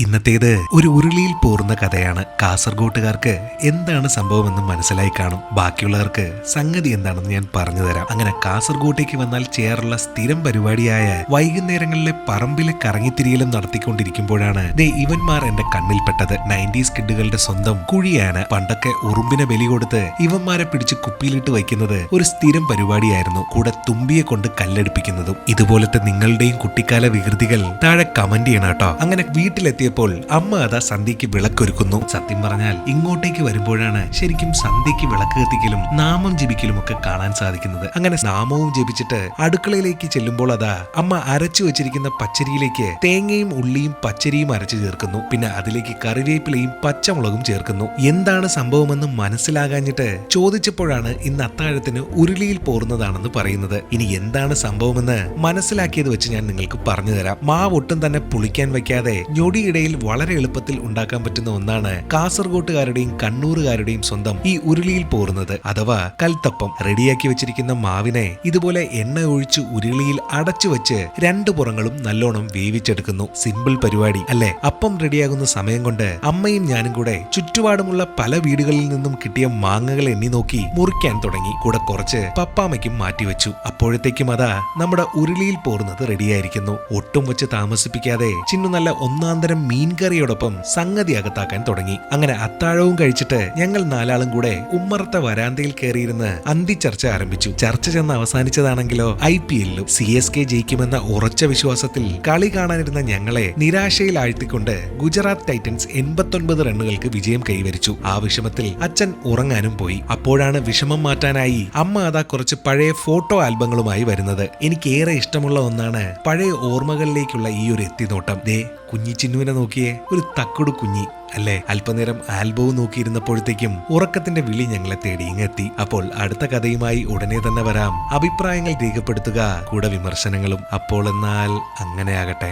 ഇന്നത്തേത് ഒരു ഉരുളിയിൽ പോറുന്ന കഥയാണ്. കാസർഗോട്ടുകാർക്ക് എന്താണ് സംഭവമെന്ന് മനസ്സിലായി കാണും. ബാക്കിയുള്ളവർക്ക് സംഗതി എന്താണെന്ന് ഞാൻ പറഞ്ഞു തരാം. അങ്ങനെ കാസർഗോട്ടേക്ക് വന്നാൽ ചേറുള്ള സ്ഥിരം പരിപാടിയായ വൈകുന്നേരങ്ങളിലെ പറമ്പിലെ കറങ്ങിത്തിരിയലും നടത്തിക്കൊണ്ടിരിക്കുമ്പോഴാണ് ഇവന്മാർ എന്റെ കണ്ണിൽപ്പെട്ടത്. 90s കിഡുകളുടെ സ്വന്തം കുഴിയാന. പണ്ടൊക്കെ ഉറുമ്പിനെ ബലി കൊടുത്ത് ഇവന്മാരെ പിടിച്ച് കുപ്പിയിലിട്ട് വയ്ക്കുന്നത് ഒരു സ്ഥിരം പരിപാടിയായിരുന്നു. കൂടെ തുമ്പിയെ കൊണ്ട് കല്ലെടുപ്പിക്കുന്നതും. ഇതുപോലത്തെ നിങ്ങളുടെയും കുട്ടിക്കാല വികൃതികൾ താഴെ കമന്റ് ചെയ്യണം കേട്ടോ. അങ്ങനെ വീട്ടിലെത്തിയപ്പോൾ അമ്മ അതാ സന്ധ്യയ്ക്ക് വിളക്കൊരുക്കുന്നു. സത്യം പറഞ്ഞാൽ ഇങ്ങോട്ടേക്ക് വരുമ്പോഴാണ് ശരിക്കും സന്ധ്യയ്ക്ക് വിളക്ക് കത്തിക്കലും നാമം ജപിക്കലും ഒക്കെ കാണാൻ സാധിക്കുന്നത്. അങ്ങനെ നാമവും ജപിച്ചിട്ട് അടുക്കളയിലേക്ക് ചെല്ലുമ്പോൾ അതാ അമ്മ അരച്ചു വെച്ചിരിക്കുന്ന പച്ചരിയിലേക്ക് തേങ്ങയും ഉള്ളിയും പച്ചരിയും അരച്ചു ചേർക്കുന്നു. പിന്നെ അതിലേക്ക് കറിവേപ്പിലയും പച്ചമുളകും ചേർക്കുന്നു. എന്താണ് സംഭവമെന്ന് മനസ്സിലാകാഞ്ഞിട്ട് ചോദിച്ചപ്പോഴാണ് ഇന്ന് അത്താഴത്തിന് ഉരുളിയിൽ പോറുന്നതാണെന്ന് പറയുന്നത്. ഇനി എന്താണ് സംഭവമെന്ന് മനസ്സിലാക്കിയത് വെച്ച് ഞാൻ നിങ്ങൾക്ക് പറഞ്ഞു തരാം. മാവ് ഒട്ടും തന്നെ പുളിക്കാൻ വയ്ക്കാതെ ഞൊടിയിടയിൽ വളരെ എളുപ്പത്തിൽ ഉണ്ടാക്കാൻ പറ്റുന്ന ഒന്നാണ് കാസർഗോട്ടുകാരുടെയും കണ്ണൂറുകാരുടെയും സ്വന്തം ഈ ഉരുളിയിൽ പോറുന്നത് അഥവാ കൽത്തപ്പം. റെഡിയാക്കി വെച്ചിരിക്കുന്ന മാവിനെ ഇതുപോലെ എണ്ണ ഒഴിച്ച് ഉരുളിയിൽ അടച്ചു വെച്ച് രണ്ടു പുറങ്ങളും നല്ലോണം വേവിച്ചെടുക്കുന്നു. സിമ്പിൾ പരിപാടി അല്ലെ? അപ്പം റെഡിയാകുന്ന സമയം കൊണ്ട് അമ്മയും ഞാനും കൂടെ ചുറ്റുപാടുമുള്ള പല വീടുകളിൽ നിന്നും കിട്ടിയ മാങ്ങകൾ എണ്ണി നോക്കി മുറിക്കാൻ തുടങ്ങി. കൂടെ കുറച്ച് പപ്പാമയ്ക്കും മാറ്റിവെച്ചു. അപ്പോഴത്തേക്കും അതാ നമ്മുടെ ഉരുളിയിൽ പോറുന്നത് റെഡിയായിരിക്കുന്നു. ഒട്ടും വെച്ച് താമസിപ്പിക്കാതെ ചിന്നു നല്ല ഒന്നാന്തരം മീൻകറിയോടൊപ്പം സംഗതി അകത്താക്കാൻ തുടങ്ങി. അങ്ങനെ അത്താഴവും കഴിച്ചിട്ട് ഞങ്ങൾ നാലാളും കൂടെ ഉമ്മറത്തെ വരാന്തയിൽ കയറിയിരുന്ന് അന്തിച്ചർച്ച ആരംഭിച്ചു. ചർച്ച ചെന്ന് അവസാനിച്ചതാണെങ്കിലോ IPL-ലും CSK ജയിക്കുമെന്ന ഉറച്ച വിശ്വാസത്തിൽ കളി കാണാനിരുന്ന ഞങ്ങളെ നിരാശയിൽ ആഴ്ത്തിക്കൊണ്ട് ഗുജറാത്ത് ടൈറ്റൻസ് 89 റണ്ണുകൾക്ക് വിജയം കൈവരിച്ചു. ആ വിഷമത്തിൽ അച്ഛൻ ഉറങ്ങാനും പോയി. അപ്പോഴാണ് വിഷമം മാറ്റാനായി അമ്മ അതാ കുറച്ച് പഴയ ഫോട്ടോ ആൽബങ്ങളുമായി വരുന്നത്. എനിക്ക് ഏറെ ഇഷ്ടമുള്ള ഒന്നാണ് പഴയ ഓർമ്മകളിലേക്കുള്ള ഈ ഒരു എത്തിനോട്ടം. കുഞ്ഞി ചിന്നുവിനെ നോക്കിയേ, ഒരു തക്കുടു കുഞ്ഞി അല്ലേ? അല്പനേരം ആൽബവും നോക്കിയിരുന്നപ്പോഴത്തേക്കും ഉറക്കത്തിന്റെ വിളി ഞങ്ങളെ തേടി ഇങ്ങെത്തി. അപ്പോൾ അടുത്ത കഥയുമായി ഉടനെ തന്നെ വരാം. അഭിപ്രായങ്ങൾ രേഖപ്പെടുത്തുക, കൂടെ വിമർശനങ്ങളും. അപ്പോൾ എന്നാൽ അങ്ങനെ ആകട്ടെ.